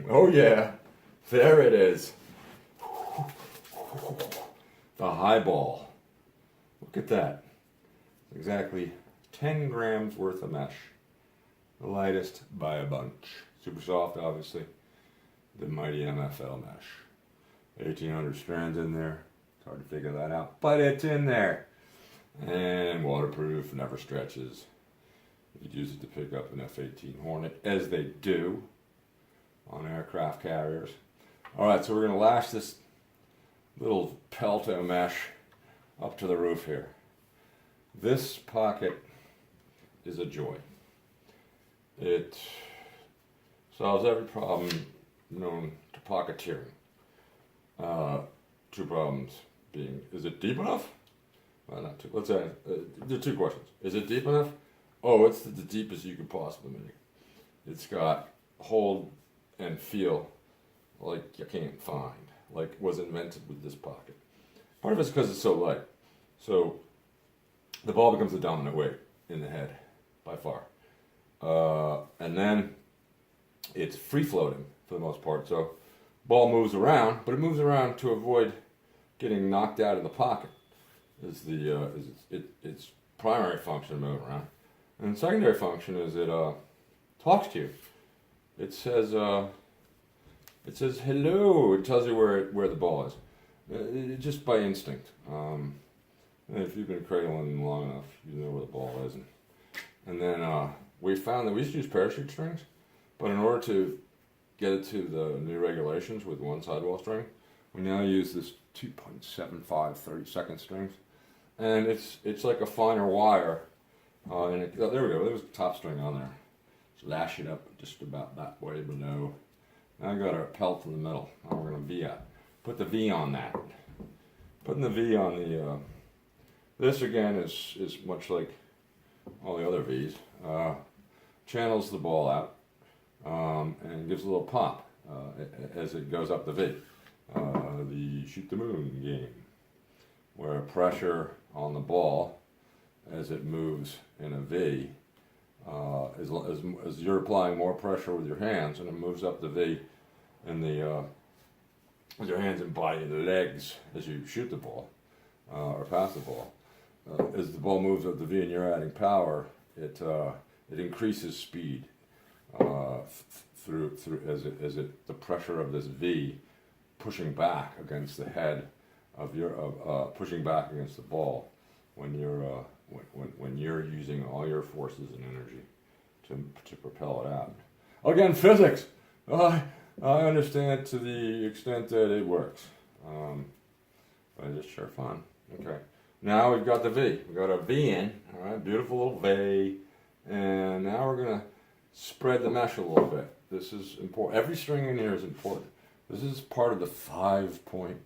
Oh yeah, there it is. The highball. Look at that. Exactly 10 grams worth of mesh. The lightest by a bunch. Super soft, obviously. The mighty MFL mesh. 1,800 strands in there. It's hard to figure that out, but it's in there. And waterproof, never stretches. You could use it to pick up an F-18 Hornet, as they do on aircraft carriers. Alright, so we're going to lash this little Pelto mesh up to the roof here. This pocket is a joy. It solves every problem known to pocketeering. Two problems being, is it deep enough? Well, not two. Let's say, there are two questions. Is it deep enough? Oh, it's the deepest you could possibly make. It's got hold and feel like you can't find, like was invented with this pocket. Part of it's because it's so light. So the ball becomes the dominant weight in the head by far. And then it's free floating for the most part. So ball moves around, but it moves around to avoid getting knocked out of the pocket. Is its primary function of moving around. And the secondary function is it talks to you. It says hello. It tells you where the ball is, just by instinct. And if you've been cradling long enough, you know where the ball is. And then we found that we used to use parachute strings, but in order to get it to the new regulations with one sidewall string, we now use this 2.75 30-second strings, and it's like a finer wire. And there we go. There's a top string on there. Just lash it up just about that way below. Now I got our pelt in the middle. Now we're gonna V out. Put the V on that. Putting the V on the. This again is much like all the other V's. Channels the ball out and gives a little pop as it goes up the V. The shoot the moon game, where pressure on the ball as it moves in a V, as you're applying more pressure with your hands, and it moves up the V, and with your hands and body and the legs as you shoot the ball or pass the ball. As the ball moves up the V and you're adding power, it increases speed through the pressure of this V pushing back against the head of pushing back against the ball when you're using all your forces and energy to propel it out. Again, physics. I understand to the extent that it works, but it's sure fun. Okay, now we've got the V. We've got our V in. All right, beautiful little V, and now we're gonna spread the mesh a little bit. This is important. Every string in here is important. This is part of the 5-point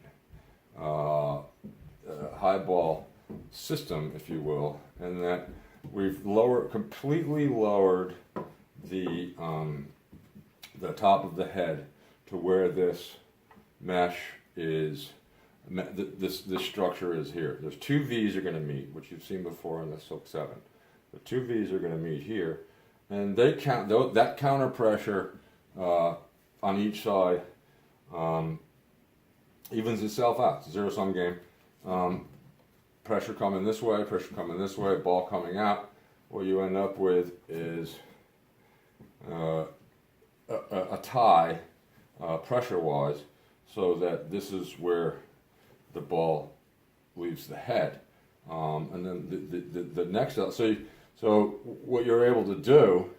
high ball system, if you will, and that we've completely lowered the top of the head to where this mesh is. This structure is here. There's two V's are going to meet, which you've seen before in the Silk 7. The two V's are going to meet here, and they count that counter pressure on each side evens itself out. It's a zero-sum game. Pressure coming this way, ball coming out. What you end up with is a tie pressure-wise, so that this is where the ball leaves the head, and then the next. So what you're able to do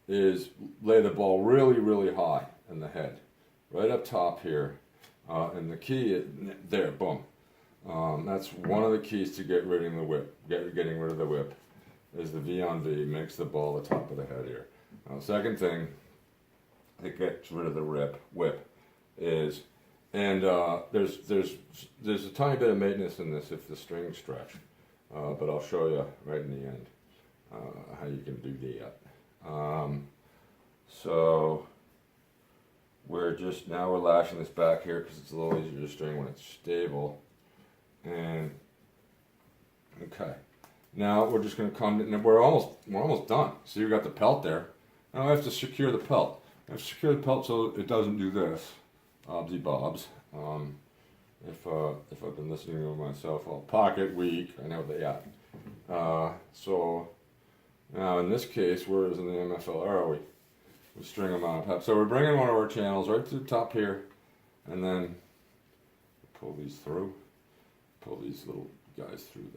is lay the ball really, really high in the head, right up top here, and the key is there. Boom. That's one of the keys to getting rid of the whip. Getting rid of the whip is the V on V makes the ball the top of the head here. Second thing that gets rid of the whip is, and there's a tiny bit of maintenance in this if the strings stretch, but I'll show you right in the end how you can do that. So we're lashing this back here because it's a little easier to string when it's stable. And okay, now we're just going to come. We're almost done. So you got the pelt there. Now I have to secure the pelt. I've secured the pelt so it doesn't do this, obsy bobs. If I've been listening to myself, I'll pocket, weak, I know they are. So now in this case, whereas in the MFL arrow, we string them on a pep. So we're bringing one of our channels right to the top here, and then pull these through, pull these little guys through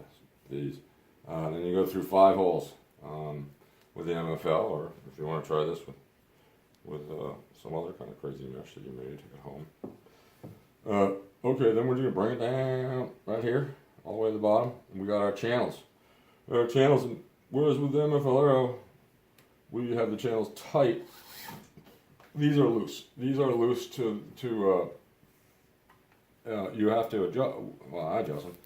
these. Then you go through 5 holes with the MFL, or if you want to try this with some other kind of crazy mesh that you made at home. Okay, then we're going to bring it down right here, all the way to the bottom, and we got our channels. Whereas with the MFL arrow, we have the channels tight. These are loose. These are loose to you have to adjust. Well, I adjust them.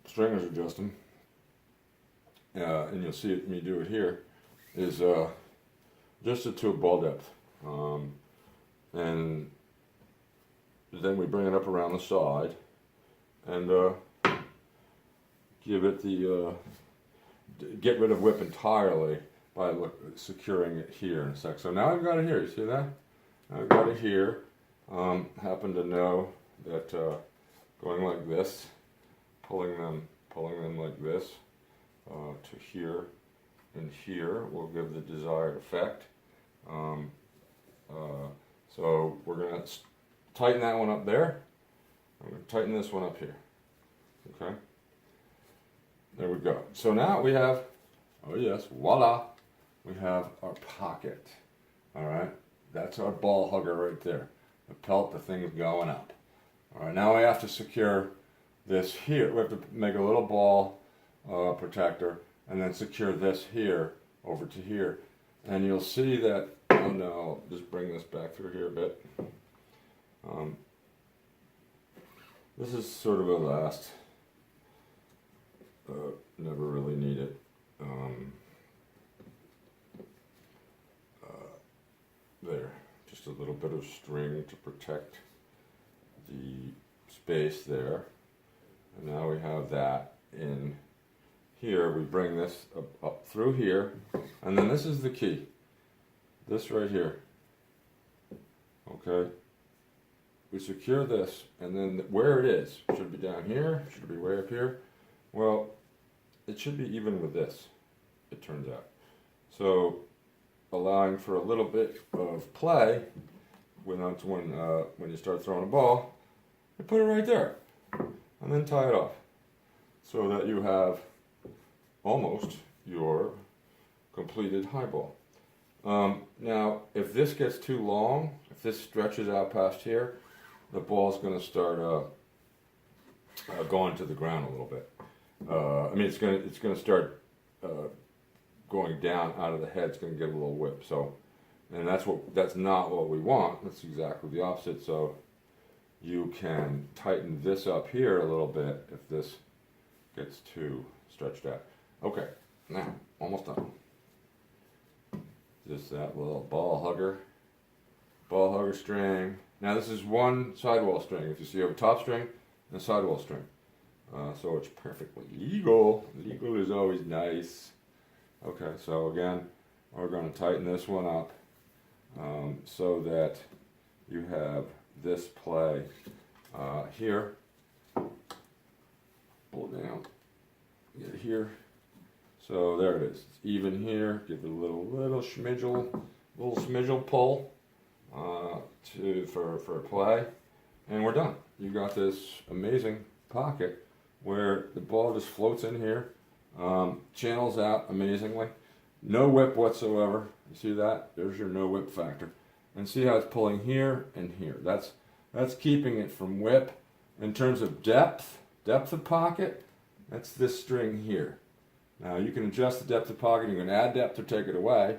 Stringers adjust them, and you'll see me do it here. Is just to a ball depth, and then we bring it up around the side, and give it the get rid of whip entirely by securing it here in a sec. So now I've got it here. You see that? I've got it here. Happen to know that going like this, pulling them like this to here and here will give the desired effect. So we're going to tighten that one up there. I'm going to tighten this one up here. Okay. There we go. So now we have, oh yes, voila, we have our pocket. All right, that's our ball hugger right there. The pelt, the thing is going up. All right, now we have to secure this here. We have to make a little ball protector and then secure this here over to here. And you'll see that, oh no, I'll just bring this back through here a bit. This is sort of a last, never really need it. There, just a little bit of string to protect the space there. And now we have that in here. We bring this up through here, and then this is the key. This right here. Okay. We secure this, and then where it is, should it be down here? Should it be way up here? Well, it should be even with this, it turns out. So, allowing for a little bit of play when you start throwing a ball, you put it right there, and then tie it off, so that you have almost your completed high ball. Now, if this gets too long, if this stretches out past here, the ball's going to start going to the ground a little bit. I mean, it's going to start going down out of the head. It's going to get a little whip. So, and that's not what we want. That's exactly the opposite. So, you can tighten this up here a little bit if this gets too stretched out. Okay, now almost done. Just that little ball hugger string. Now this is one sidewall string. If you see, you have a top string and a sidewall string. So it's perfectly legal. Legal is always nice. Okay, so again, we're going to tighten this one up so that you have this play here. Pull it down. Get it here. So there it is. It's even here. Give it a little smidgel pull for a play, and we're done. You got this amazing pocket where the ball just floats in here, channels out amazingly, no whip whatsoever. You see that? There's your no whip factor, and see how it's pulling here and here. That's keeping it from whip. In terms of depth of pocket, that's this string here. Now you can adjust the depth of pocket. You can add depth or take it away.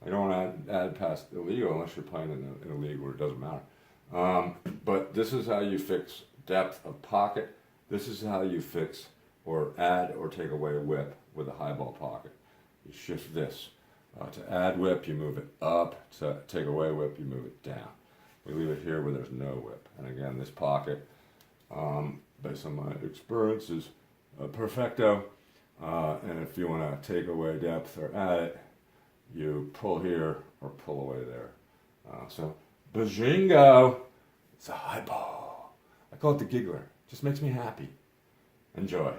I don't want to add past illegal unless you're playing in illegal where it doesn't matter. But this is how you fix depth of pocket. This is how you fix or add or take away whip with a high ball pocket. You shift this. To add whip, you move it up. To take away whip, you move it down. We leave it here where there's no whip. And again, this pocket, based on my experience, is perfecto. And if you want to take away depth or add it, you pull here or pull away there. So, Bajingo, it's a high ball. I call it the giggler. Just makes me happy. Enjoy.